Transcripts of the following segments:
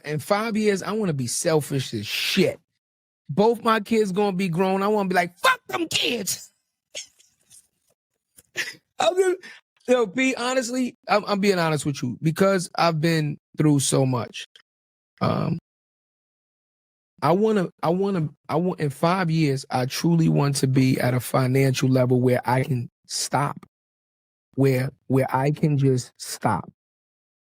in 5 years, I want to be selfish as shit. Both my kids gonna be grown. I want to be like, fuck them kids. P, honestly, I'm being honest with you because I've been through so much. I want in 5 years, I truly want to be at a financial level where I can stop, where I can just stop.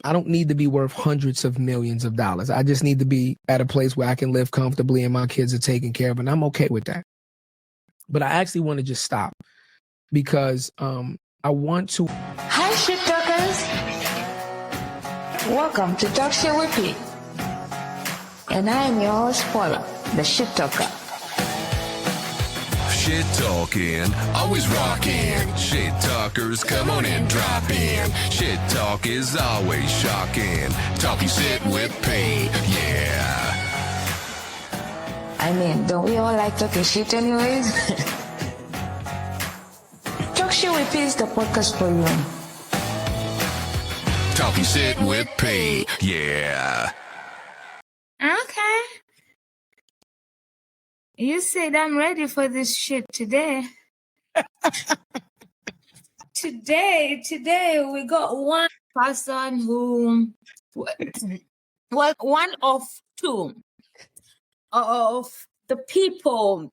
I don't need to be worth hundreds of millions of dollars. I just need to be at a place where I can live comfortably and my kids are taken care of, and I'm okay with that. But I actually want to just stop because I want to. Hi, shit talkers. Welcome to Talk Shit Repeat. And I am your host, Paula, the shit talker. Shit talking, always rocking. Shit talkers, come on and drop in. Shit talk is always shocking. Talking shit with P, yeah. I mean, don't we all like talking shit anyways? Talk Shit Repeat is the podcast for you. Talking shit with P, yeah. Okay. You said I'm ready for this shit today. Today we got one person who, well, one of two of the people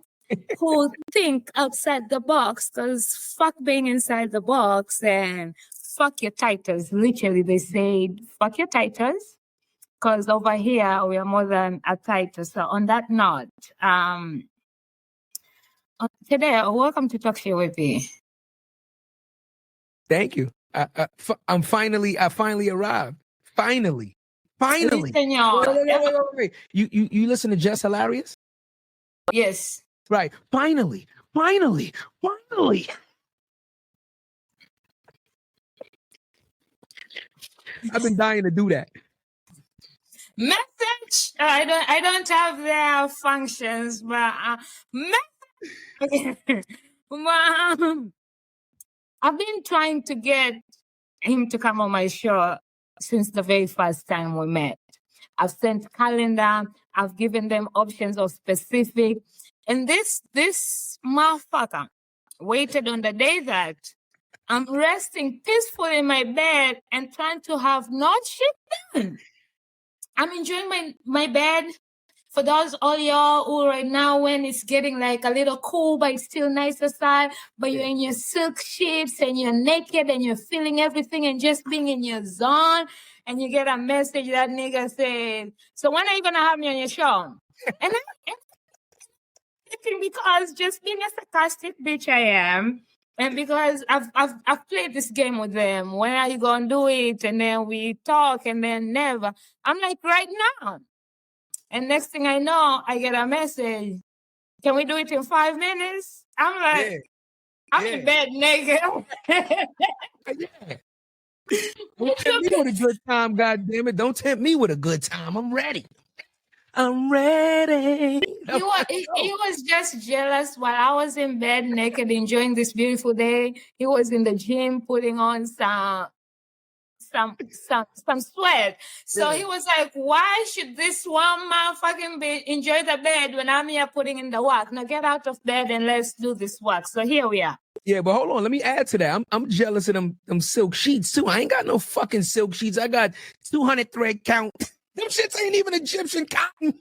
who think outside the box, because fuck being inside the box and fuck your titles. Literally, they say fuck your titles. Because over here, we are more than a title. So on that note, today, welcome to Talk Shit with Me. Thank you. I finally arrived. Finally. Listen, y'all. Wait. You listen to Just Hilarious? Yes. Right. Finally. I've been dying to do that. Message. I don't have their functions, but I've been trying to get him to come on my show since the very first time we met. I've sent calendar. I've given them options of specific, and this motherfucker waited on the day that I'm resting peacefully in my bed and trying to have not shit done. I'm enjoying my bed. For those all y'all who right now, when it's getting like a little cool, but it's still nice outside, but you're in your silk sheets and you're naked and you're feeling everything and just being in your zone, and you get a message that nigga says, so when are you going to have me on your show? And because just being a sarcastic bitch I am, and because I've played this game with them, when are you going to do it? And then we talk and then never. I'm like, right now. And next thing I know, I get a message. Can we do it in 5 minutes? I'm like, I'm in bed naked. Don't tempt me with a good time, goddammit. Don't tempt me with a good time. I'm ready. He was just jealous while I was in bed naked enjoying this beautiful day. He was in the gym putting on some sweat. So he was like, why should this one motherfucking bitch enjoy the bed when I'm here putting in the work? Now get out of bed and let's do this work. So here we are. Yeah, but hold on. Let me add to that. I'm jealous of them silk sheets too. I ain't got no fucking silk sheets. I got 200 thread count. Them shits ain't even Egyptian cotton.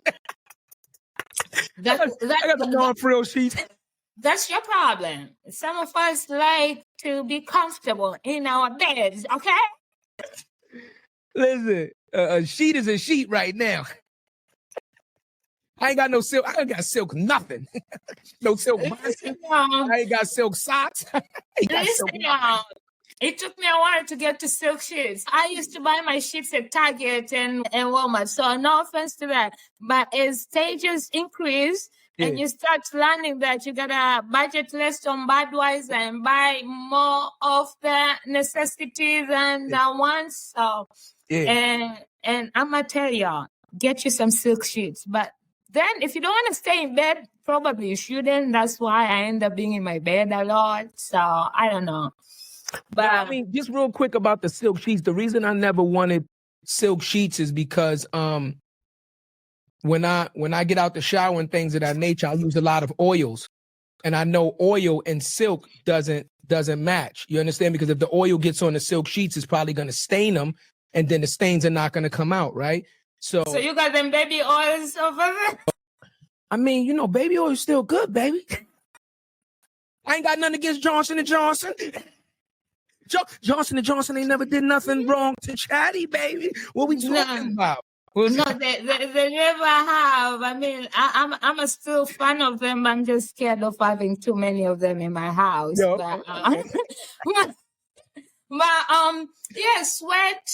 I got the non-frill sheets. That's your problem. Some of us like to be comfortable in our beds, okay? Listen, a sheet is a sheet right now. I ain't got no silk. I ain't got silk nothing. No silk. I ain't got silk socks. It took me a while to get to silk sheets. I used to buy my sheets at Target and Walmart. So no offense to that. But as stages increase and you start learning that you gotta budget less on Budweiser and buy more of the necessities and the wants. So and I'm gonna tell y'all, get you some silk sheets. But then if you don't want to stay in bed, probably you shouldn't. That's why I end up being in my bed a lot. So I don't know. But I mean, just real quick about the silk sheets. The reason I never wanted silk sheets is because when I get out the shower and things of that nature, I use a lot of oils. And I know oil and silk doesn't match. You understand? Because if the oil gets on the silk sheets, it's probably going to stain them, and then the stains are not going to come out, right? So you got them baby oils over there? I mean, you know, baby oil is still good, baby. I ain't got nothing against Johnson & Johnson. Johnson & Johnson ain't never did nothing wrong to Chatty, baby. What we talking about? No, they never have. I mean, I'm a still fan of them. I'm just scared of having too many of them in my house. Yeah, But, yeah, sweat.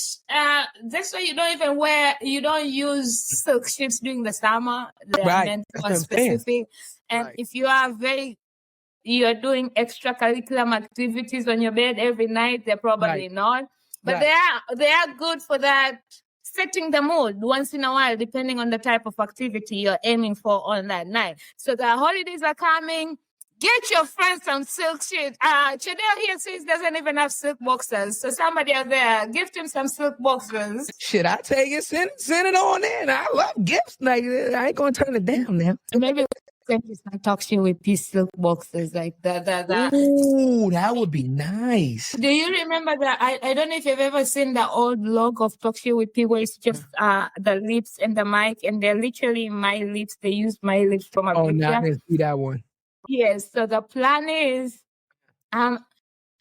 That's why you don't use silk sheets during the summer. They're meant for specific. And if you're doing extracurricular activities on your bed every night, they're probably not. But they are good for that, setting the mood once in a while, depending on the type of activity you're aiming for on that night. So the holidays are coming. Get your friends some silk sheets. Chadel here says doesn't even have silk boxers. So somebody out there, gift him some silk boxers. Shit, I take it, send it on in. I love gifts. Like, I ain't gonna turn it down now. Maybe some talk shit with these silk boxes like that. Ooh, that would be nice. Do you remember that? I don't know if you've ever seen the old log of Talk Shit with P, where it's just the lips and the mic, and they're literally my lips. They use my lips from a picture. No, I didn't see that one. Yes. So the plan is,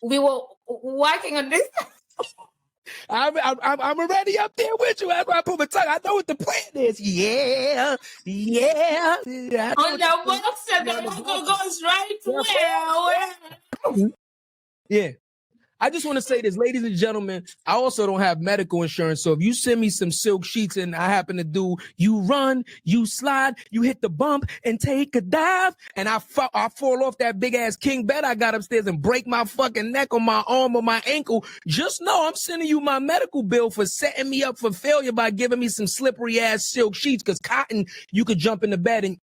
we were working on this. I'm already up there with you. After I put my tongue, I know what the plan is. Yeah. On the box, the logo goes right where. Yeah. I just want to say this, ladies and gentlemen, I also don't have medical insurance. So if you send me some silk sheets and I happen to do, you run, you slide, you hit the bump and take a dive, and I fall off that big ass king bed I got upstairs and break my fucking neck on my arm or my ankle, just know I'm sending you my medical bill for setting me up for failure by giving me some slippery ass silk sheets, because cotton, you could jump in the bed and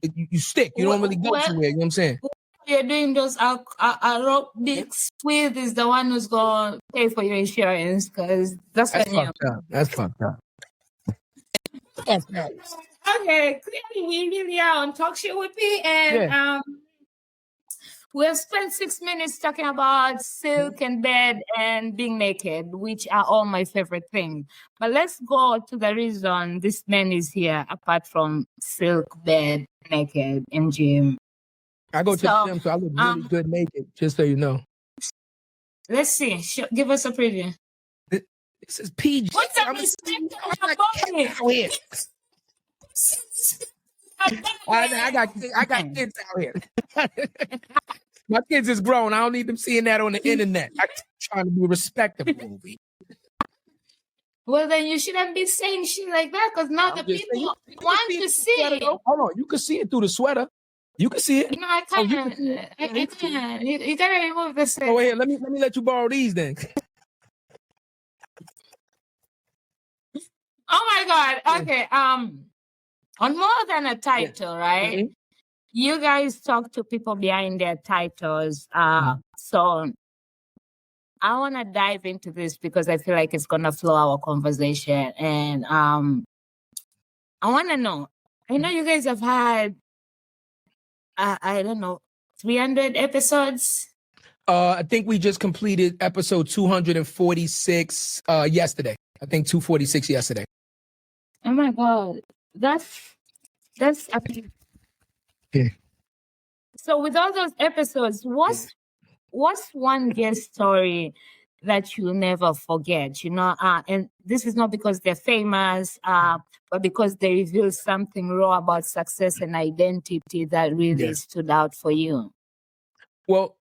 you stick. You don't really go anywhere. You know what I'm saying? You're doing those aerobics with is the one who's going to pay for your insurance, because that's fucked up. That's fucked up. Yes, okay, clearly we really are on Talk Shit with me, and we have spent 6 minutes talking about silk and bed and being naked, which are all my favorite things. But let's go to the reason this man is here, apart from silk, bed, naked, and gym. I go to the gym, so I look really good naked, just so you know. Let's see. Give us a preview. This is PG. What's up, respect on my body? I got kids out here. My kids is grown. I don't need them seeing that on the internet. I'm trying to be respectable. Well, then you shouldn't be saying shit like that, because now the people want to see it. Hold on. You can see it through the sweater. You can see it. No, I can't. I can't. You gotta remove the set. Oh, here, let me let you borrow these then. Oh my God. Okay. On More Than a Title, right? Mm-hmm. You guys talk to people behind their titles. So I want to dive into this because I feel like it's gonna flow our conversation, and I want to know. I know you guys have had. I don't know, 300 episodes? I think we just completed episode 246 yesterday. I think 246 yesterday. Oh my God. That's yeah. So with all those episodes, what's one guest story that you never forget, you know? And this is not because they're famous, but because they reveal something raw about success and identity that really stood out for you. Well,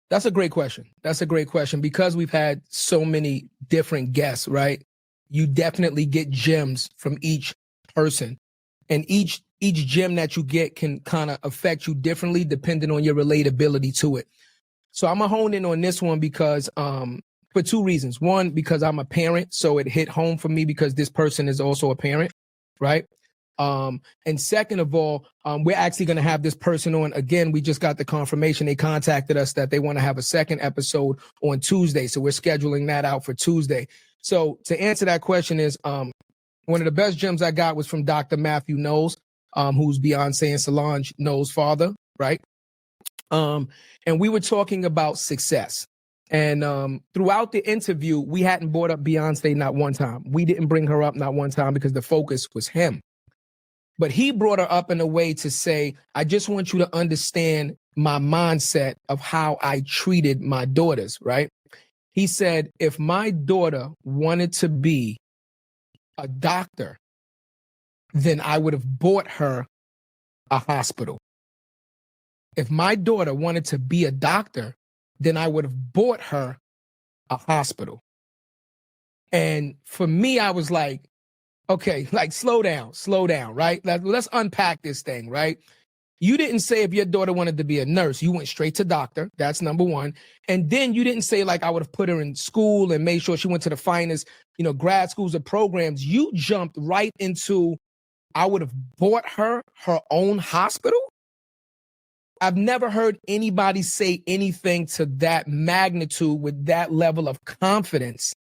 that's a great question. Because we've had so many different guests, right? You definitely get gems from each person, and each gem that you get can kind of affect you differently depending on your relatability to it. So I'm gonna hone in on this one because for two reasons. One, because I'm a parent, so it hit home for me because this person is also a parent, right? And second of all, we're actually going to have this person on again. We just got the confirmation. They contacted us that they want to have a second episode on Tuesday. So we're scheduling that out for Tuesday. So to answer that question is, One of the best gems I got was from Dr. Matthew Knowles, who's Beyonce and Solange Knowles' father, right? And we were talking about success. And throughout the interview, we hadn't brought up Beyonce not one time. We didn't bring her up not one time because the focus was him. But he brought her up in a way to say, I just want you to understand my mindset of how I treated my daughters, right? He said, if my daughter wanted to be a doctor, then I would have bought her a hospital. If my daughter wanted to be a doctor, then I would have bought her a hospital. And for me, I was like, okay, like slow down, right? Let's unpack this thing, right? You didn't say if your daughter wanted to be a nurse, you went straight to doctor. That's number one. And then you didn't say like I would have put her in school and made sure she went to the finest, grad schools or programs. You jumped right into, I would have bought her own hospital. I've never heard anybody say anything to that magnitude with that level of confidence.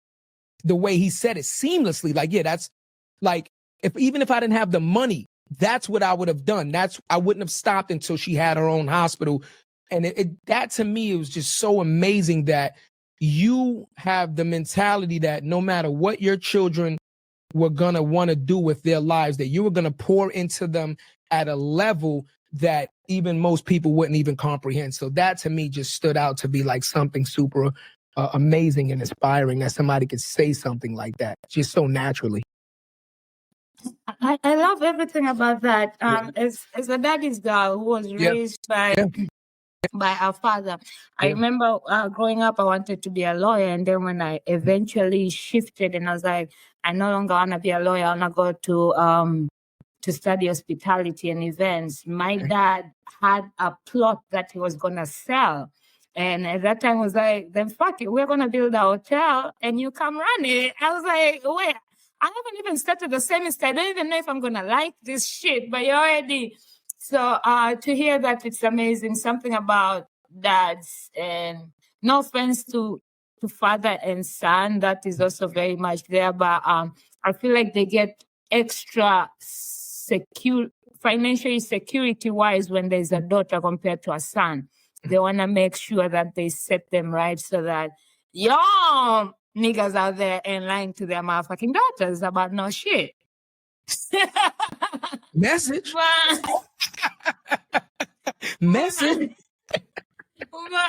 The way he said it seamlessly, like, yeah, that's like, even if I didn't have the money, that's what I would have done. I wouldn't have stopped until she had her own hospital. And that to me, it was just so amazing that you have the mentality that no matter what your children were going to want to do with their lives, that you were going to pour into them at a level that even most people wouldn't even comprehend. So that to me just stood out to be like something super amazing and inspiring, that somebody could say something like that just so naturally. I love everything about that. As a daddy's girl who was raised by our father, I remember growing up, I wanted to be a lawyer. And then when I eventually shifted and I was like, I no longer want to be a lawyer, I want to go to study hospitality and events. My dad had a plot that he was going to sell. And at that time, I was like, then fuck it, we're going to build a hotel and you come run it. I was like, wait, I haven't even started the semester. I don't even know if I'm going to like this shit, but you're already. So to hear that, it's amazing. Something about dads, and no offense to father and son, that is also very much there. But I feel like they get extra financially security-wise when there's a daughter compared to a son. They want to make sure that they set them right so that y'all niggas out there ain't lying to their motherfucking daughters about no shit. Message. Message. But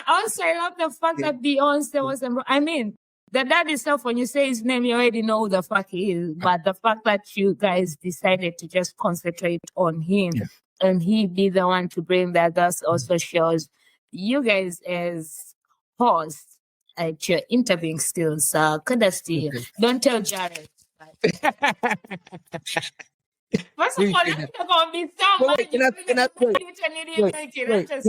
also, I love the fact that Beyonce was, the dad itself, when you say his name, you already know who the fuck he is. But the fact that you guys decided to just concentrate on him and he be the one to bring that, that also shows you guys as hosts at your interviewing skills. Kudos to you. Don't tell Jared. First of all, it's going to be so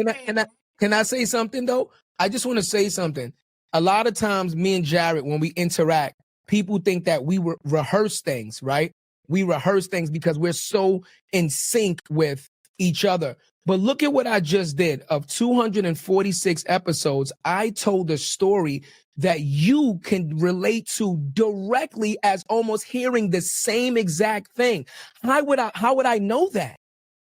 much. Can I say something though? I just want to say something. A lot of times me and Jared, when we interact, people think that we rehearse things, right? We rehearse things because we're so in sync with each other. But look at what I just did. Of 246 episodes, I told a story that you can relate to directly as almost hearing the same exact thing. How would I know that?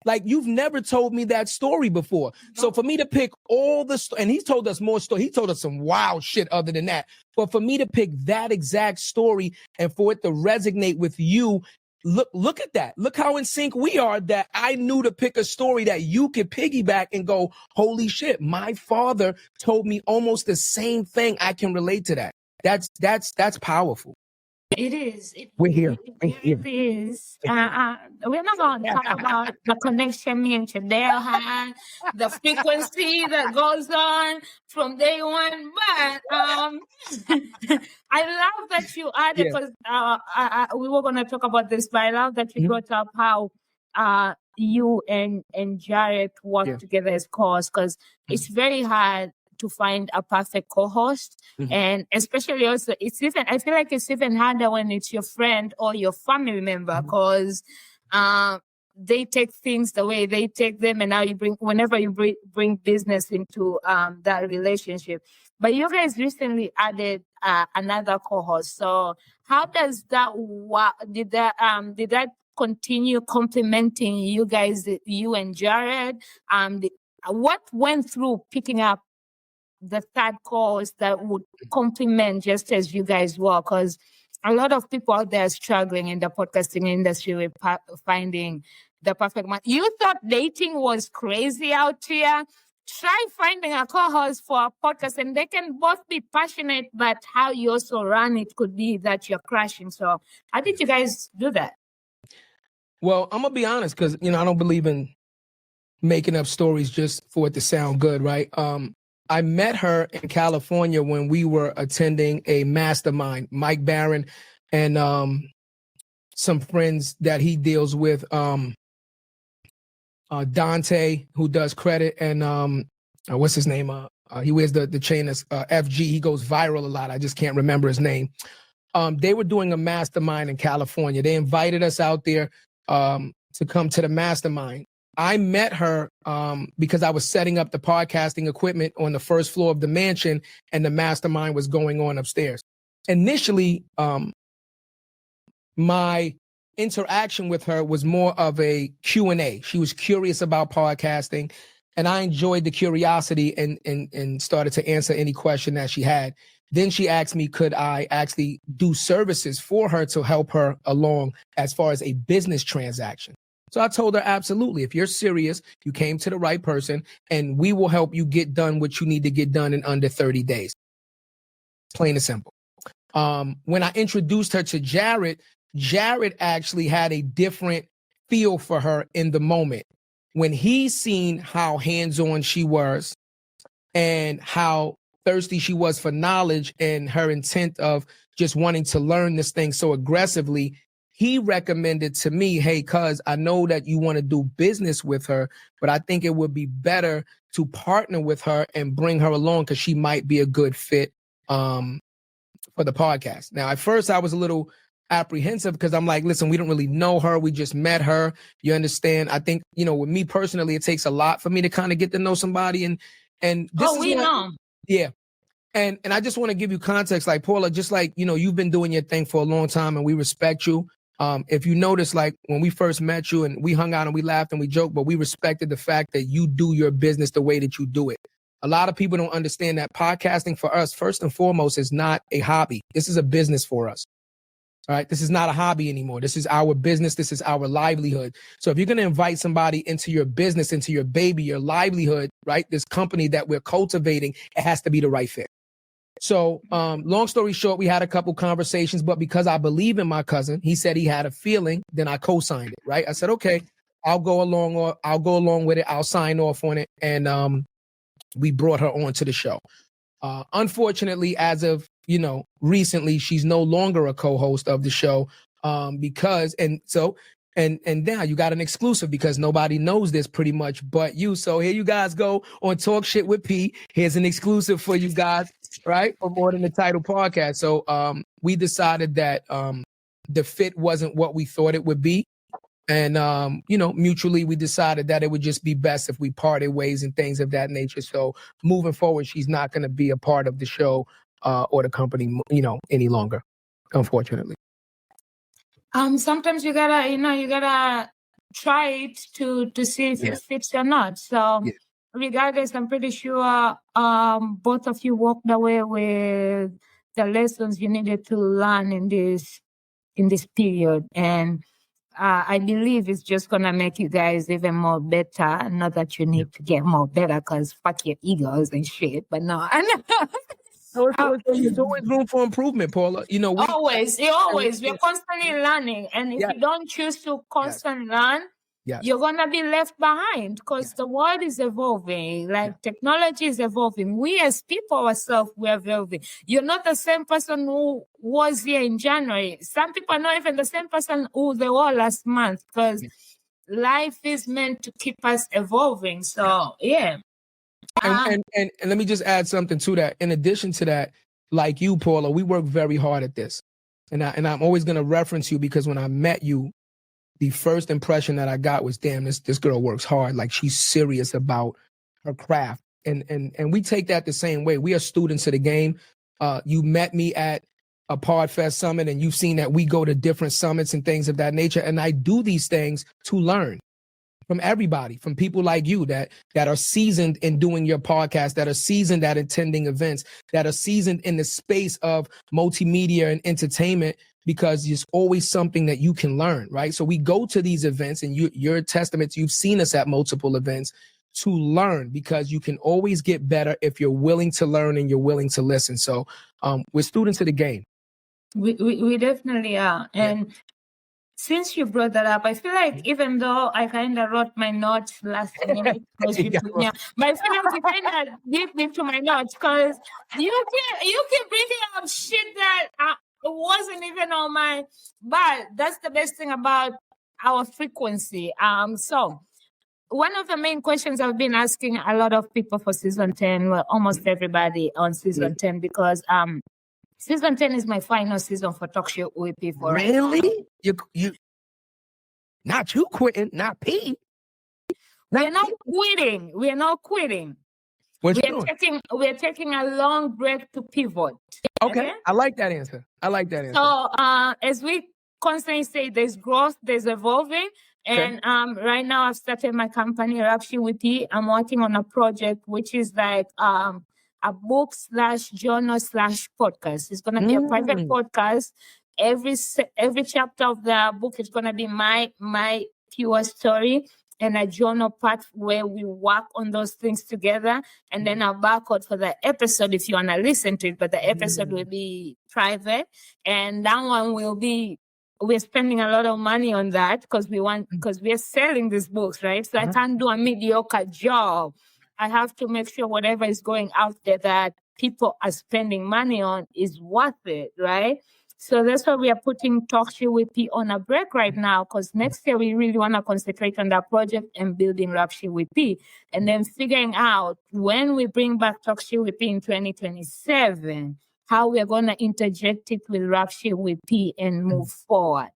Like, you've never told me that story before. So for me to pick all the and he told us more story. He told us some wild shit other than that. But for me to pick that exact story and for it to resonate with you, look at that. Look how in sync we are, that I knew to pick a story that you could piggyback and go, holy shit, my father told me almost the same thing. I can relate to that. That's powerful. It is. We're here. It is. We're not going to talk about the connection me and Chadell had, the frequency that goes on from day one. But I love that you added, because we were going to talk about this, but I love that you brought up how you and Jared work together as co-hosts, because it's very hard to find a perfect co-host. And especially also, I feel like it's even harder when it's your friend or your family member, because they take things the way they take them, and now whenever you bring business into that relationship. But you guys recently added another co-host. So how does that work? Did that continue complementing you guys, you and Jared? What went through picking up the third co-host that would complement just as you guys were? Because a lot of people out there are struggling in the podcasting industry with finding the perfect man. You thought dating was crazy out here? Try finding a co-host for a podcast, and they can both be passionate, but how you also run it could be that you're crashing. So how did you guys do that? Well, I'm gonna be honest, because I don't believe in making up stories just for it to sound good, right? I met her in California when we were attending a mastermind. Mike Barron and some friends that he deals with, Dante, who does credit, and what's his name? He wears the chain as FG. He goes viral a lot. I just can't remember his name. They were doing a mastermind in California. They invited us out there to come to the mastermind. I met her because I was setting up the podcasting equipment on the first floor of the mansion, and the mastermind was going on upstairs. Initially, my interaction with her was more of a Q&A. She was curious about podcasting, and I enjoyed the curiosity and started to answer any question that she had. Then she asked me, could I actually do services for her to help her along as far as a business transaction? So I told her, absolutely. If you're serious, you came to the right person, and we will help you get done what you need to get done in under 30 days. Plain and simple. When I introduced her to Jared, Jared actually had a different feel for her in the moment. When he seen how hands-on she was and how thirsty she was for knowledge and her intent of just wanting to learn this thing so aggressively, he recommended to me, hey, cuz I know that you want to do business with her, but I think it would be better to partner with her and bring her along because she might be a good fit for the podcast. Now, at first I was a little apprehensive because I'm like, listen, we don't really know her. We just met her. You understand? I think, with me personally, it takes a lot for me to kind of get to know somebody. And this we know. Yeah. And I just want to give you context, like Paula, just like, you've been doing your thing for a long time and we respect you. If you notice, like when we first met you and we hung out and we laughed and we joked, but we respected the fact that you do your business the way that you do it. A lot of people don't understand that podcasting for us, first and foremost, is not a hobby. This is a business for us. All right. This is not a hobby anymore. This is our business. This is our livelihood. So if you're going to invite somebody into your business, into your baby, your livelihood, right, this company that we're cultivating, it has to be the right fit. So long story short, we had a couple conversations, but because I believe in my cousin, he said he had a feeling, then I co-signed it. Right. I said, OK, I'll go along with it. I'll sign off on it. And we brought her on to the show. Unfortunately, as of, recently, she's no longer a co-host of the show because now you got an exclusive because nobody knows this pretty much but you. So here you guys go on Talk Shit with P. Here's an exclusive for you guys, right? For More Than the Title podcast. So we decided that the fit wasn't what we thought it would be. And, mutually, we decided that it would just be best if we parted ways and things of that nature. So moving forward, she's not going to be a part of the show or the company, any longer, unfortunately. Sometimes you gotta try it to see if it fits or not. So regardless, I'm pretty sure both of you walked away with the lessons you needed to learn in this period. And I believe it's just going to make you guys even more better. Not that you need to get more better because fuck your egos and shit, but no. There's always room for improvement, Paula. Always. We're constantly learning. And if you don't choose to constantly learn, you're going to be left behind because the world is evolving. Technology is evolving. We as people ourselves, we're evolving. You're not the same person who was here in January. Some people are not even the same person who they were last month because life is meant to keep us evolving. So, And let me just add something to that. In addition to that, like you, Paula, we work very hard at this. And I'm always going to reference you because when I met you, the first impression that I got was, damn, this girl works hard. Like she's serious about her craft. and we take that the same way. We are students of the game. You met me at a PodFest summit, and you've seen that we go to different summits and things of that nature. And I do these things to learn from everybody, from people like you that are seasoned in doing your podcast, that are seasoned at attending events, that are seasoned in the space of multimedia and entertainment, because there's always something that you can learn, right? So we go to these events, and you're a testament. You've seen us at multiple events to learn, because you can always get better if you're willing to learn and you're willing to listen. So we're students of the game. We definitely are. And since you brought that up, I feel like even though I kind of wrote my notes last minute, but I feel like you kind of dipped into my notes, because you keep bringing up shit that wasn't even on my. But that's the best thing about our frequency. So one of the main questions I've been asking a lot of people for season 10, well, almost everybody on season 10, because season 10 is my final season for Talk Shit with P. Really? You not you quitting, not P. We're not quitting. We're not quitting. What you doing? We're taking a long break to pivot. Okay. I like that answer. So as we constantly say, there's growth, there's evolving. And right now I've started my company, Rap Shit with P. I'm working on a project which is like a book / journal / podcast. It's gonna be a private podcast. Every chapter of the book is gonna be my pure story, and a journal part where we work on those things together, and then a barcode for the episode if you wanna listen to it. But the episode will be private, and that one will be. We're spending a lot of money on that because we're selling these books, right? So I can't do a mediocre job. I have to make sure whatever is going out there that people are spending money on is worth it, right? So that's why we are putting Talk Shit with P on a break right now, because next year we really want to concentrate on that project and building Rap Shit with P, and then figuring out when we bring back Talk Shit with P in 2027, how we're going to interject it with Rap Shit with P and move forward.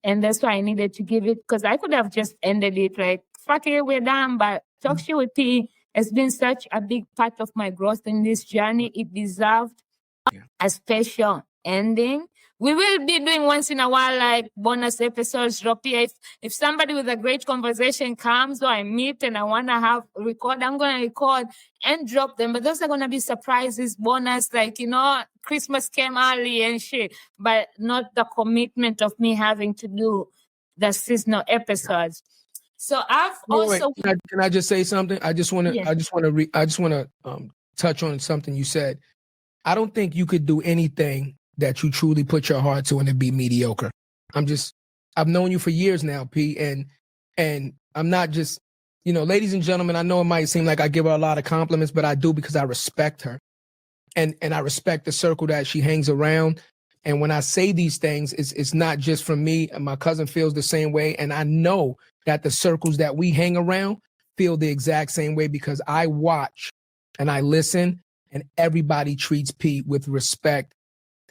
And that's why I needed to give it, because I could have just ended it like, fuck it, we're done. But Talk Shit with P has been such a big part of my growth in this journey. It deserved a special ending. We will be doing once in a while, like bonus episodes, drop here. If somebody with a great conversation comes, or I meet and I want to record, I'm going to record and drop them. But those are going to be surprises, bonus, like, Christmas came early and shit, but not the commitment of me having to do the seasonal episodes. So I've also. Can I just say something? I just want to touch on something you said. I don't think you could do anything that you truly put your heart to and it be mediocre. I've known you for years now, P, and I'm not just, ladies and gentlemen, I know it might seem like I give her a lot of compliments, but I do, because I respect her. And I respect the circle that she hangs around. And when I say these things, it's not just from me. And my cousin feels the same way. And I know that the circles that we hang around feel the exact same way, because I watch and I listen, and everybody treats P with respect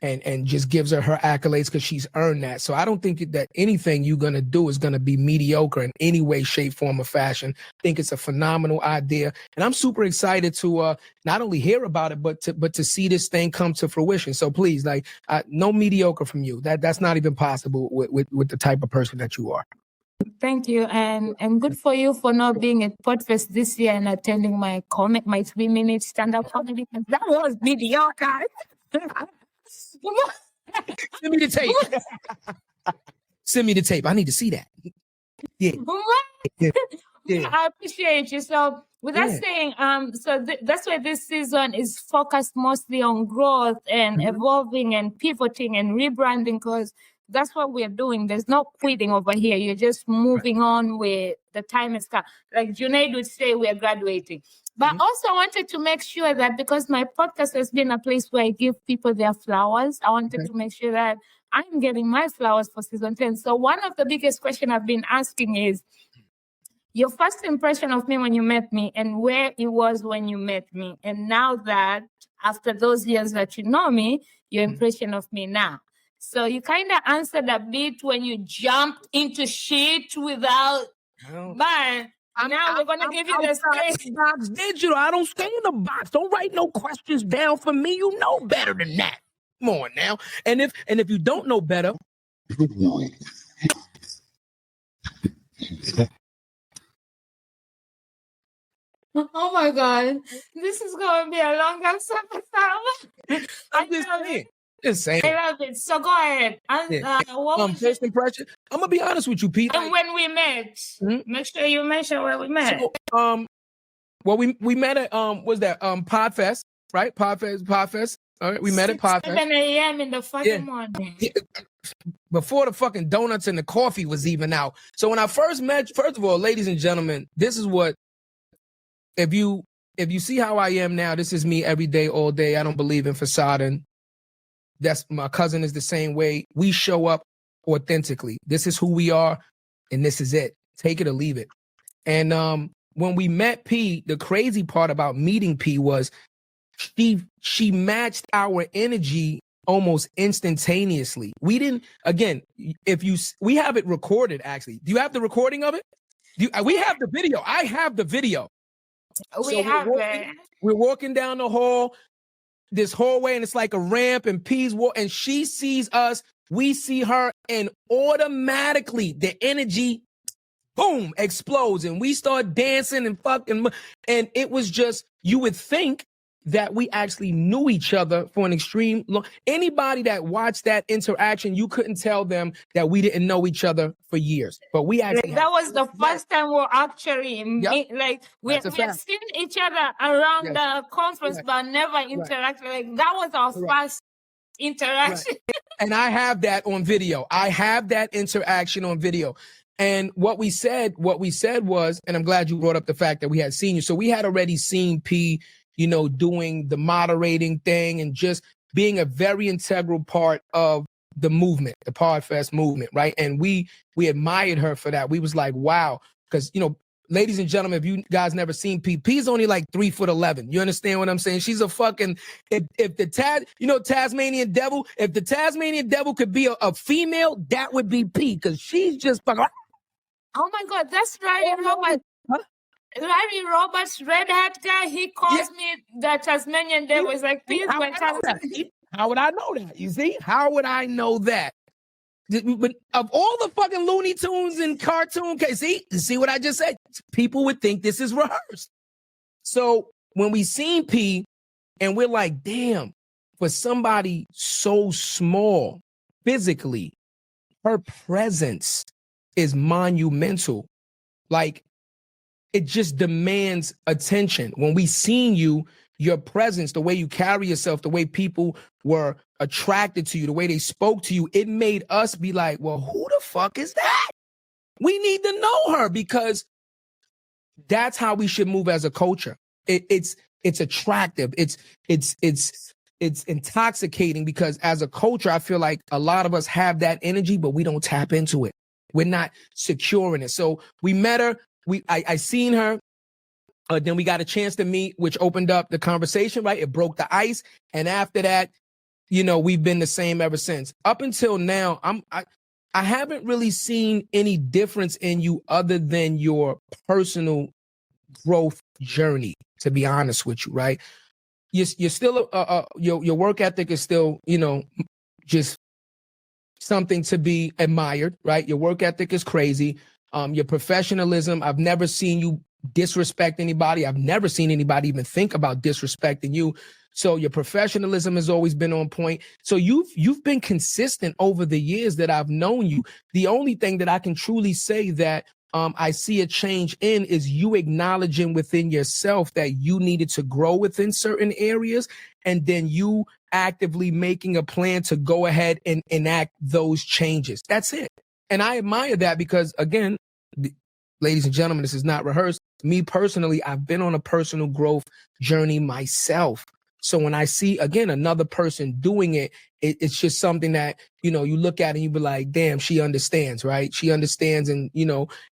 and just gives her accolades because she's earned that. So I don't think that anything you're going to do is going to be mediocre in any way, shape, form, or fashion. I think it's a phenomenal idea. And I'm super excited to not only hear about it, but to see this thing come to fruition. So please, no mediocre from you. That's not even possible with the type of person that you are. Thank you, and good for you for not being at PodFest this year and attending my 3-minute stand-up comedy. That was mediocre. Send me the tape. Send me the tape. I need to see that. Yeah. I appreciate you. So with that saying, that's why this season is focused mostly on growth and evolving and pivoting and rebranding, because that's what we're doing. There's no quitting over here. You're just moving on with the time has come. Like Junaid would say, we're graduating. But also I wanted to make sure that, because my podcast has been a place where I give people their flowers, I wanted to make sure that I'm getting my flowers for season 10. So one of the biggest questions I've been asking is your first impression of me when you met me, and where it was when you met me. And now that after those years that you know me, your impression of me now. So you kind of answered a bit when you jumped into shit without, but Now we're gonna give you the space. Box digital. I don't stay in the box. Don't write no questions down for me. You know better than that. Come on now. And if you don't know better, Oh my God, this is going to be a long episode. I'm just saying. Just saying. I love it. So go ahead. And Yeah. what was First impression. I'm gonna be honest with you, Pete. and when we met, make sure you mention where we met. So, well, we met at was that Podfest, right? Podfest. All right, we met at Podfest. 7 a.m. in the fucking morning. Yeah. Before the fucking donuts and the coffee was even out. So when I first met, first of all, ladies and gentlemen, this is what if you see how I am now, this is me every day, all day. I don't believe in facading. That's my cousin is the same way. We show up authentically. This is who we are, and this is it. Take it or leave it. And when we met P, the crazy part about meeting P was she matched our energy almost instantaneously. We didn't, again, we have it recorded actually. Do you have the recording of it? We have the video. I have the video. We're walking down the hall, this hallway, and it's like a ramp, and P's and she sees us, we see her, and automatically the energy, boom, explodes, and we start dancing and fucking, and it was just, you would think that we actually knew each other for an extreme long. Anybody that watched that interaction, you couldn't tell them that we didn't know each other for years. But we actually that was the first time we're actually like we had seen each other around the conference, but never interacted. Like that was our first interaction. And I have that on video. I have that interaction on video. And what we said was, and I'm glad you brought up the fact that we had seen you. So we had already seen P, doing the moderating thing and just being a very integral part of the movement, the Podfest movement, right? And we admired her for that. We was like, wow, because, ladies and gentlemen, if you guys never seen P, P's only like 3'11". You understand what I'm saying? She's a fucking, if the Tasmanian devil, if the Tasmanian devil could be a female, that would be P, because she's just fucking. Oh my God, that's right. Larry Roberts, red hat guy, he calls me the Tasmanian devil. It's like, please, how would I know that? You see? How would I know that? But of all the fucking Looney Tunes and cartoon, see what I just said? People would think this is rehearsed. So when we seen P, and we're like, damn, for somebody so small physically, her presence is monumental. Like, it just demands attention. When we seen you, your presence, the way you carry yourself, the way people were attracted to you, the way they spoke to you, it made us be like, well, who the fuck is that? We need to know her, because that's how we should move as a culture. It's attractive. It's intoxicating, because as a culture, I feel like a lot of us have that energy, but we don't tap into it. We're not secure in it. So we met her. I seen her. Then we got a chance to meet, which opened up the conversation, right? It broke the ice. And after that, we've been the same ever since. Up until now, I haven't really seen any difference in you other than your personal growth journey, to be honest with you, right? You're still, your work ethic is still, just something to be admired, right? Your work ethic is crazy. Your professionalism, I've never seen you disrespect anybody. I've never seen anybody even think about disrespecting you. So your professionalism has always been on point. So you've been consistent over the years that I've known you. The only thing that I can truly say that I see a change in is you acknowledging within yourself that you needed to grow within certain areas, and then you actively making a plan to go ahead and enact those changes. That's it. And I admire that, because, again, ladies and gentlemen, this is not rehearsed. Me personally, I've been on a personal growth journey myself. So when I see, again, another person doing it, it's just something that, you look at and you be like, damn, she understands, right? She understands. And,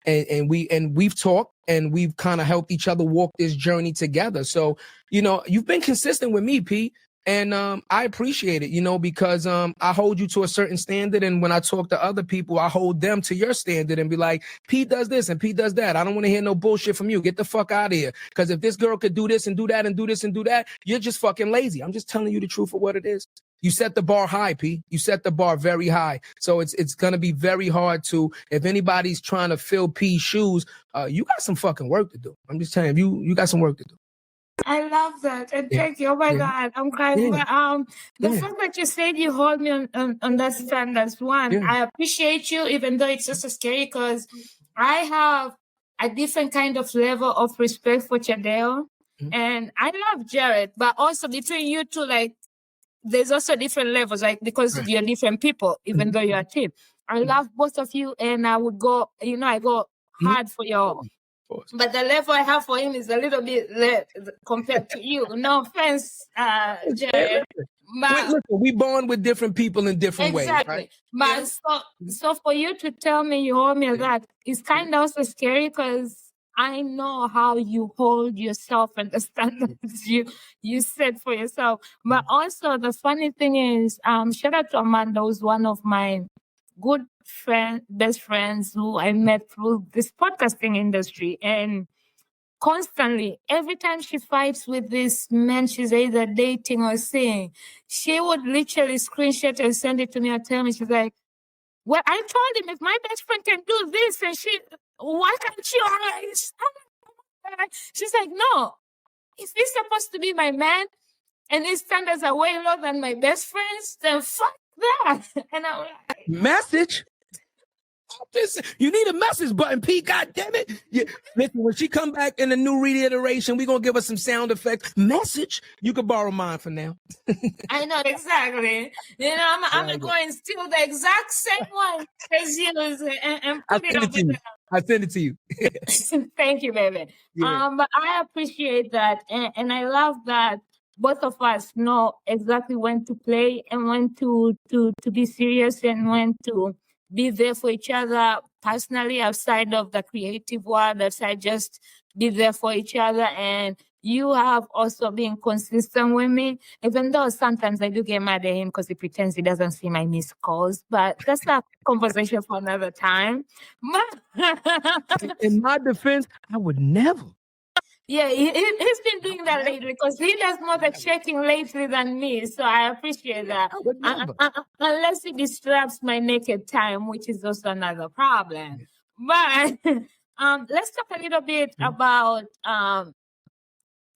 and we've talked and we've kind of helped each other walk this journey together. So, you've been consistent with me, P. And I appreciate it, you know, because I hold you to a certain standard. And when I talk to other people, I hold them to your standard and be like, Pete does this and Pete does that. I don't want to hear no bullshit from you. Get the fuck out of here. Because if this girl could do this and do that and do this and do that, you're just fucking lazy. I'm just telling you the truth of what it is. You set the bar high, P. You set the bar very high. So it's going to be very hard to, if anybody's trying to fill P's shoes, you got some fucking work to do. I'm just telling you, you got some work to do. I love that. And thank you. Oh my God, I'm crying. Yeah. But the fact that you said you hold me on that stand, that's one. I appreciate you, even though it's just so scary, because I have a different kind of level of respect for Chadeo. And I love Jared, but also between you two, like, there's also different levels, like, because you're different people, even though you're a team. I love both of you, and I would go, you know, I go hard for your. But the level I have for him is a little bit less compared to you. No offense, Jared. But listen, we born with different people in different ways. Exactly. Right? But so for you to tell me you hold me like that, it's kind of also scary, because I know how you hold yourself and the standards you set for yourself. But also the funny thing is, shout out to Amanda, who's one of my good best friends who I met through this podcasting industry. And constantly, every time she fights with this man she's either dating or seeing, she would literally screenshot and send it to me or tell me, she's like, well, I told him if my best friend can do this, and why can't you? She's like, no, if he's supposed to be my man and his standards are way lower than my best friend's, then fuck that. And I'm like, message. You need a message button, P. God damn it. Yeah. Listen, when she come back in the new reiteration, we're going to give her some sound effects. Message. You can borrow mine for now. I know, exactly. You know, I'm going to steal the exact same one as you and put it up. I send it to you. Thank you, baby. Yeah. But I appreciate that. And I love that both of us know exactly when to play and when to be serious and when to be there for each other personally, outside of the creative world, outside just be there for each other. And you have also been consistent with me, even though sometimes I do get mad at him because he pretends he doesn't see my missed calls. But that's a conversation for another time. In my defense, I would never. Yeah, he's been doing that lately because he does more the checking lately than me. So I appreciate that. Unless he disrupts my naked time, which is also another problem. But let's talk a little bit about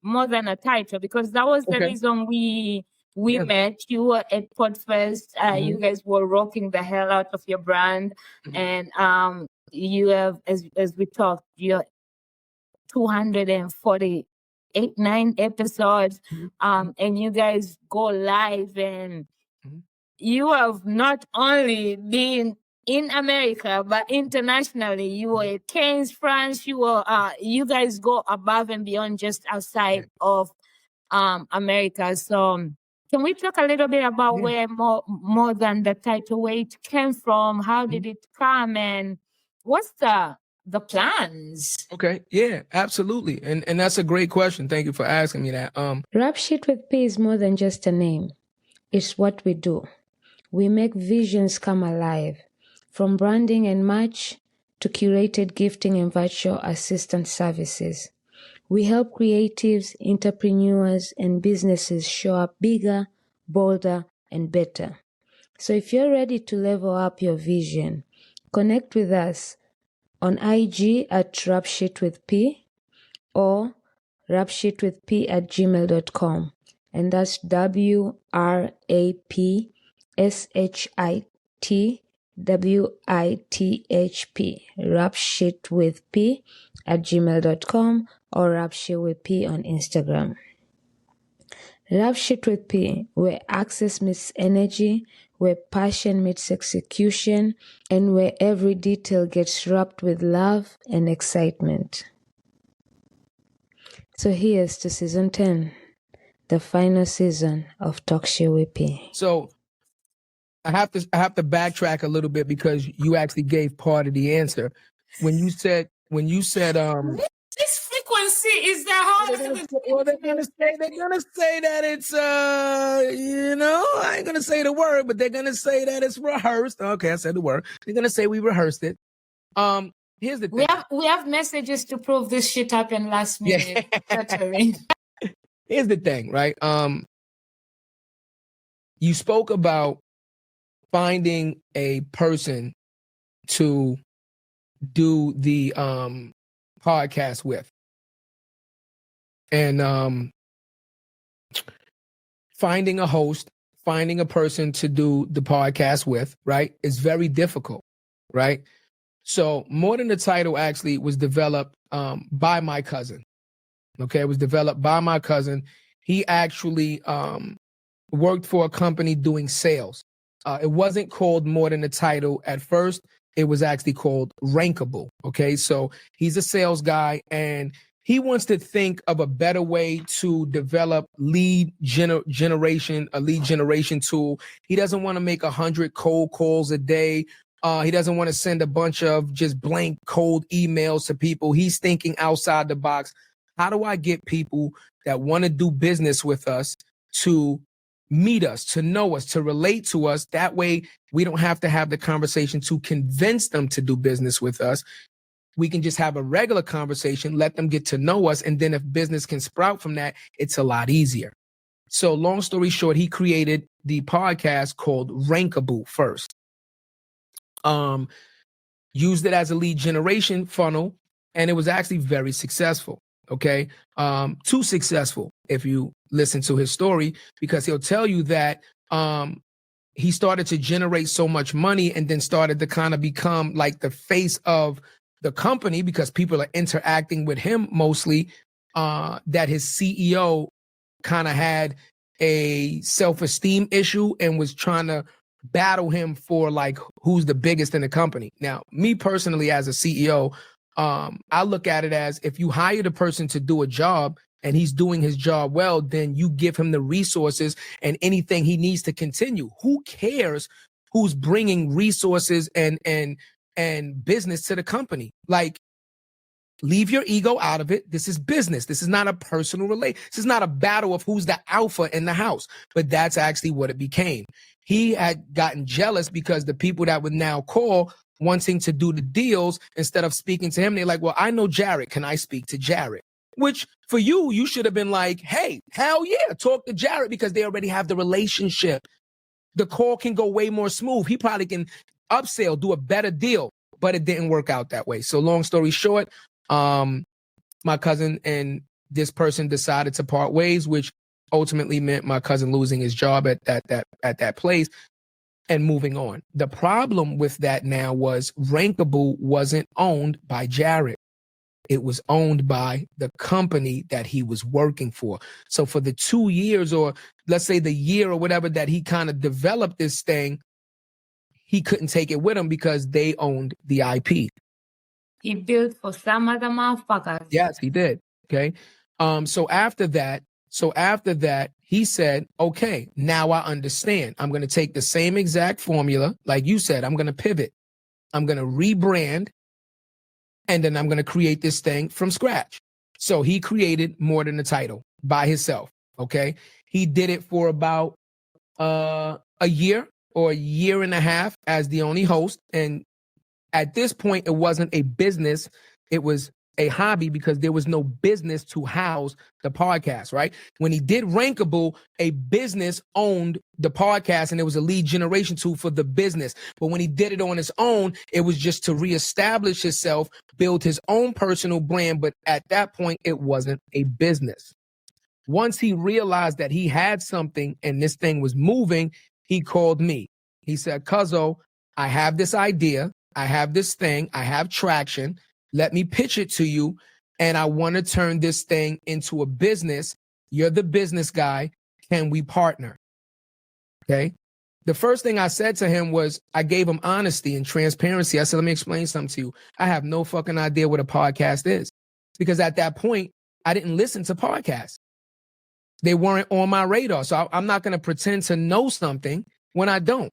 More Than a Title, because that was the reason we met. You were at Podfest. You guys were rocking the hell out of your brand. And you have, as we talked, you're 249 episodes, and you guys go live, and you have not only been in America but internationally. You were at Cannes, France. You guys go above and beyond just outside of America. So can we talk a little bit about where more Than the Title, where it came from? How did it come, and what's the plans? Okay, yeah, absolutely. And that's a great question. Thank you for asking me that. Rap Shit with P is more than just a name. It's what we do. We make visions come alive. From branding and merch to curated gifting and virtual assistant services. We help creatives, entrepreneurs, and businesses show up bigger, bolder, and better. So if you're ready to level up your vision, connect with us on IG at rapshitwithp or rapshitwithp@gmail.com. And that's WRAPSHITWITHP, rapshitwithp@gmail.com or rapshitwithp on Instagram. Rap Shit with P, where access meets energy, where passion meets execution, and where every detail gets wrapped with love and excitement. So here's to season 10, the final season of Talk Shit with P. So I have to backtrack a little bit because you actually gave part of the answer. When you said this frequency see, is the host. They're gonna say that it's I ain't gonna say the word, but they're gonna say that it's rehearsed. Okay, I said the word. They're gonna say we rehearsed it. Here's the thing. We have messages to prove this shit happened last minute. Here's the thing, right? You spoke about finding a person to do the podcast with. And finding a host, finding a person to do the podcast with, right, is very difficult, right? So More Than the Title actually was developed by my cousin. Okay, it was developed by my cousin. He actually worked for a company doing sales. It wasn't called More Than the Title at first. It was actually called Rankable. Okay, so he's a sales guy, and he wants to think of a better way to develop lead generation, a lead generation tool. He doesn't want to make 100 cold calls a day. He doesn't want to send a bunch of just blank cold emails to people. He's thinking outside the box. How do I get people that want to do business with us to meet us, to know us, to relate to us? That way, we don't have to have the conversation to convince them to do business with us. We can just have a regular conversation, let them get to know us, and then if business can sprout from that, it's a lot easier. So long story short, he created the podcast called Rankable first. Used it as a lead generation funnel, and it was actually very successful. Okay. Too successful if you listen to his story, because he'll tell you that he started to generate so much money and then started to kind of become like the face of the company because people are interacting with him mostly, that his CEO kind of had a self-esteem issue and was trying to battle him for like who's the biggest in the company. Now, me personally as a CEO, I look at it as if you hire the person to do a job and he's doing his job well, then you give him the resources and anything he needs to continue. Who cares who's bringing resources and business to the company? Like, leave your ego out of it. This is business. This is not a personal relation. This is not a battle of who's the alpha in the house, but that's actually what it became. He had gotten jealous because the people that would now call wanting to do the deals, instead of speaking to him, they're like, well, I know Jared. Can I speak to Jared? Which for you should have been like, hey, hell yeah, talk to Jared, because they already have the relationship. The call can go way more smooth. He probably can upsell, do a better deal, but it didn't work out that way. So long story short, my cousin and this person decided to part ways, which ultimately meant my cousin losing his job at that place and moving on. The problem with that now was Rankable wasn't owned by Jared. It was owned by the company that he was working for. So for the 2 years, or let's say the year or whatever that he kind of developed this thing, he couldn't take it with him because they owned the IP. He built for some other motherfuckers. Yes, he did. Okay. So after that, he said, okay, now I understand. I'm going to take the same exact formula. Like you said, I'm going to pivot. I'm going to rebrand. And then I'm going to create this thing from scratch. So he created More Than the Title by himself. Okay. He did it for about a year or a year and a half as the only host. And at this point, it wasn't a business. It was a hobby because there was no business to house the podcast, right? When he did Rankable, a business owned the podcast and it was a lead generation tool for the business. But when he did it on his own, it was just to reestablish himself, build his own personal brand. But at that point, it wasn't a business. Once he realized that he had something and this thing was moving, he called me. He said, Cuzzo, I have this idea. I have this thing. I have traction. Let me pitch it to you. And I want to turn this thing into a business. You're the business guy. Can we partner? Okay. The first thing I said to him was, I gave him honesty and transparency. I said, let me explain something to you. I have no fucking idea what a podcast is, because at that point, I didn't listen to podcasts. They weren't on my radar. So I'm not going to pretend to know something when I don't.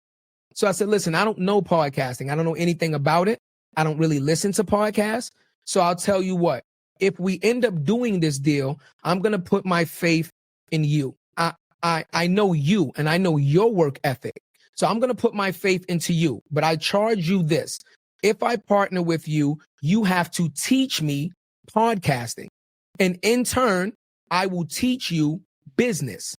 So I said, listen, I don't know podcasting. I don't know anything about it. I don't really listen to podcasts. So I'll tell you what, if we end up doing this deal, I'm going to put my faith in you. I know you and I know your work ethic. So I'm going to put my faith into you, but I charge you this. If I partner with you, you have to teach me podcasting. And in turn, I will teach you business.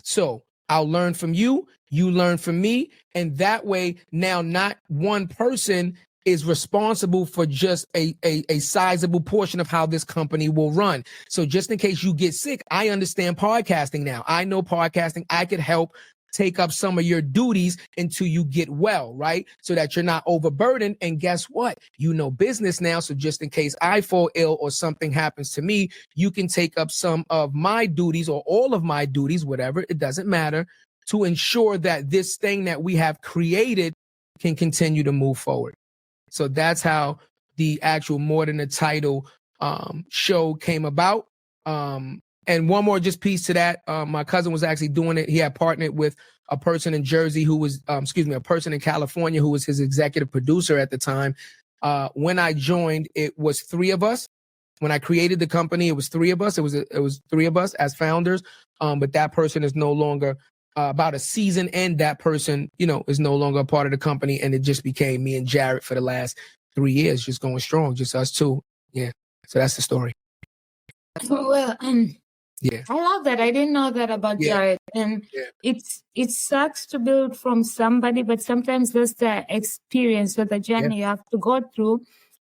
So I'll learn from you, you learn from me. And that way, now not one person is responsible for just a sizable portion of how this company will run. So just in case you get sick, I understand podcasting now. I know podcasting. I could help take up some of your duties until you get well, right? So that you're not overburdened. And guess what? You know business now. So just in case I fall ill or something happens to me, you can take up some of my duties or all of my duties, whatever, it doesn't matter, to ensure that this thing that we have created can continue to move forward. So that's how the actual More Than a Title show came about. And one more just piece to that. My cousin was actually doing it. He had partnered with a person in Jersey who was, a person in California who was his executive producer at the time. When I joined, it was 3 of us. When I created the company, it was 3 of us. It was 3 of us as founders. But that person is no longer about a season in. That person, is no longer a part of the company. And it just became me and Jared for the last 3 years, just going strong, just us 2. Yeah. So that's the story. Well, yeah, I love that. I didn't know that about Jared. And it sucks to build from somebody, but sometimes that's the experience or the journey you have to go through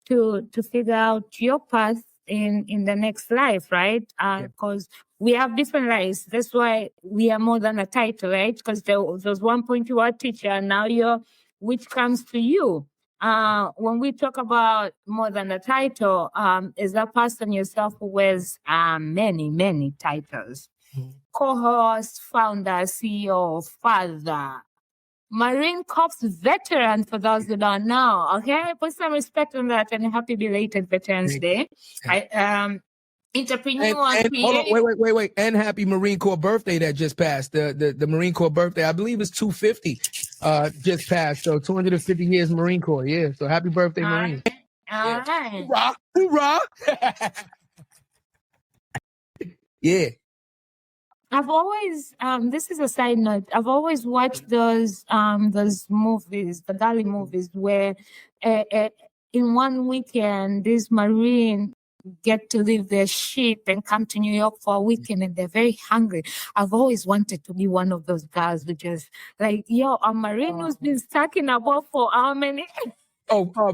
to figure out your path in the next life, right? Because we have different lives. That's why we are more than a title, right? Because there was one point you were a teacher, and now you're, which comes to you. When we talk about more than a title, is that person yourself who wears many, many titles. Mm-hmm. Co-host, founder, CEO, father, Marine Corps veteran, for those who don't know. Okay, put some respect on that, and happy belated Veterans Day. Entrepreneur. And hold on, wait. And happy Marine Corps birthday that just passed. The Marine Corps birthday, I believe it's 250 just passed. So 250 years Marine Corps. Yeah. So happy birthday, Marine. All right. Hoorah! Hoorah! Yeah. I've always, this is a side note, I've always watched those movies, the galley movies, where in one weekend, these Marine get to leave their ship and come to New York for a weekend, and they're very hungry. I've always wanted to be one of those guys who just like, a Marine who's been stuck in a boat for how many?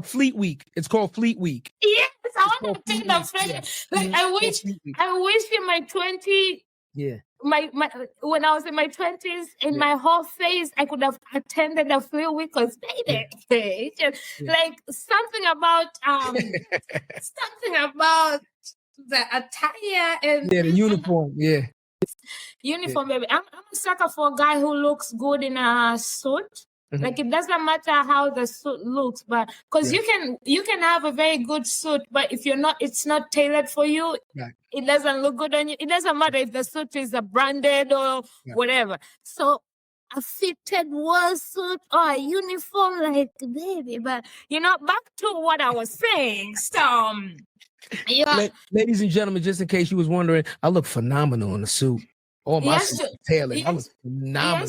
Fleet Week. It's called Fleet Week. Yes, I want to take the Fleet. Like, I wish in my 20s. Yeah. My when I was in my 20s, in my whole phase, I could have attended a Fleet Week because like something about the attire and the uniform. Uniform, baby. I'm a sucker for a guy who looks good in a suit. Mm-hmm. Like, it doesn't matter how the suit looks, but because you can have a very good suit, but if it's not tailored for you, it doesn't look good on you. It doesn't matter if the suit is a branded or whatever. So a fitted war suit or a uniform, like, baby, but back to what I was saying. So ladies and gentlemen, just in case you was wondering, I look phenomenal in a suit. Oh, my tailored. I was phenomenal. I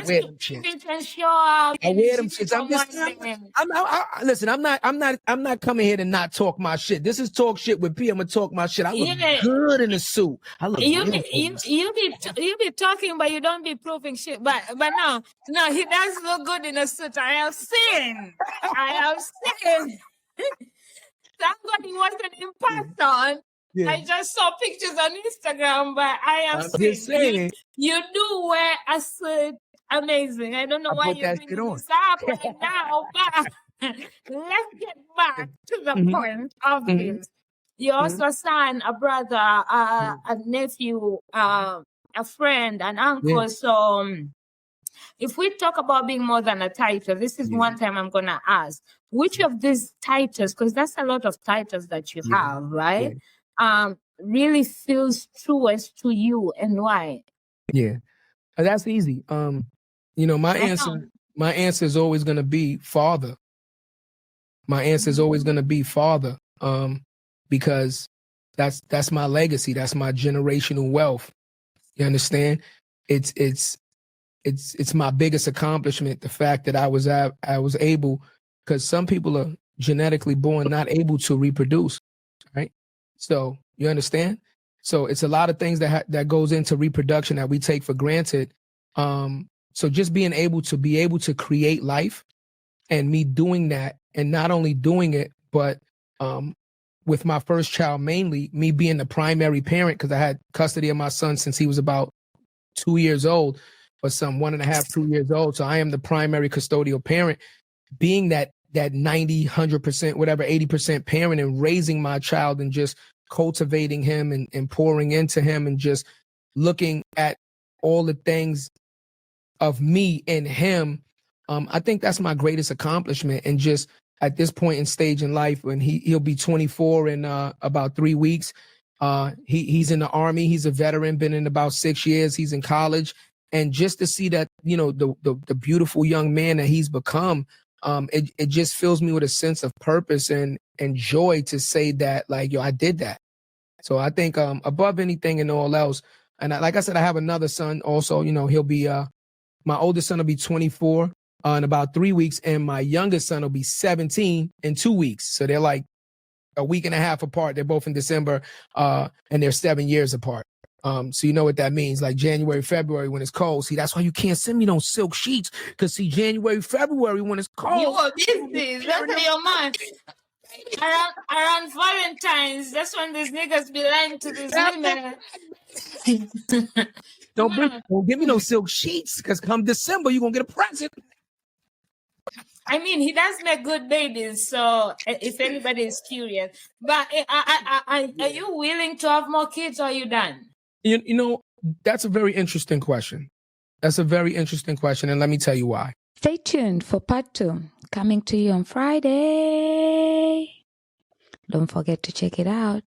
wear them shits. Listen, I'm not coming here to not talk my shit. This is talk shit with P. I'm gonna talk my shit. I look good in a suit. I look you be talking, but you don't be proving shit. But no, he does look good in a suit. I have seen. Somebody wasn't in person. Yeah. I just saw pictures on Instagram, but I am saying you do wear a suit. Amazing. I don't know why you're bringing this up right now, but let's get back to the point of this. You also a son, a brother, a nephew, a friend, an uncle. Yeah. So if we talk about being more than a title, this is one time I'm going to ask, which of these titles, because that's a lot of titles that you have, right? Yeah. Really feels truest to you, and why? Yeah, that's easy. My answer is always going to be father. My answer is always going to be father. because that's my legacy. That's my generational wealth. You understand? It's my biggest accomplishment. The fact that I was able, because some people are genetically born not able to reproduce, right? So you understand? So it's a lot of things that goes into reproduction that we take for granted. So just being able to create life, and me doing that, and not only doing it, but with my first child, mainly me being the primary parent, because I had custody of my son since he was about 2 years old, or some 1.5, 2 years old. So I am the primary custodial parent, being that 90, 100%, whatever, 80% parent, and raising my child and just cultivating him and pouring into him and just looking at all the things of me and him. I think that's my greatest accomplishment. And just at this point in stage in life, when he'll be 24 in about 3 weeks. He's in the Army. He's a veteran, been in about 6 years. He's in college. And just to see that, the beautiful young man that he's become, it just fills me with a sense of purpose and joy to say that, like, yo, I did that. So I think above anything and all else, and like I said, I have another son also. He'll be my oldest son will be 24 in about 3 weeks, and my youngest son will be 17 in 2 weeks. So they're like a week and a half apart. They're both in December, and they're 7 years apart. So you know what that means, like January, February when it's cold. See, that's why you can't send me no silk sheets, because see, January, February when it's cold. You are busy. That's your mind. Around Valentine's, that's when these niggas be lying to these women. Don't give me no silk sheets, because come December, you're going to get a present. I mean, he does make good babies, so if anybody is curious. But are you willing to have more kids, or are you done? That's a very interesting question. That's a very interesting question, and let me tell you why. Stay tuned for part 2, coming to you on Friday. Don't forget to check it out.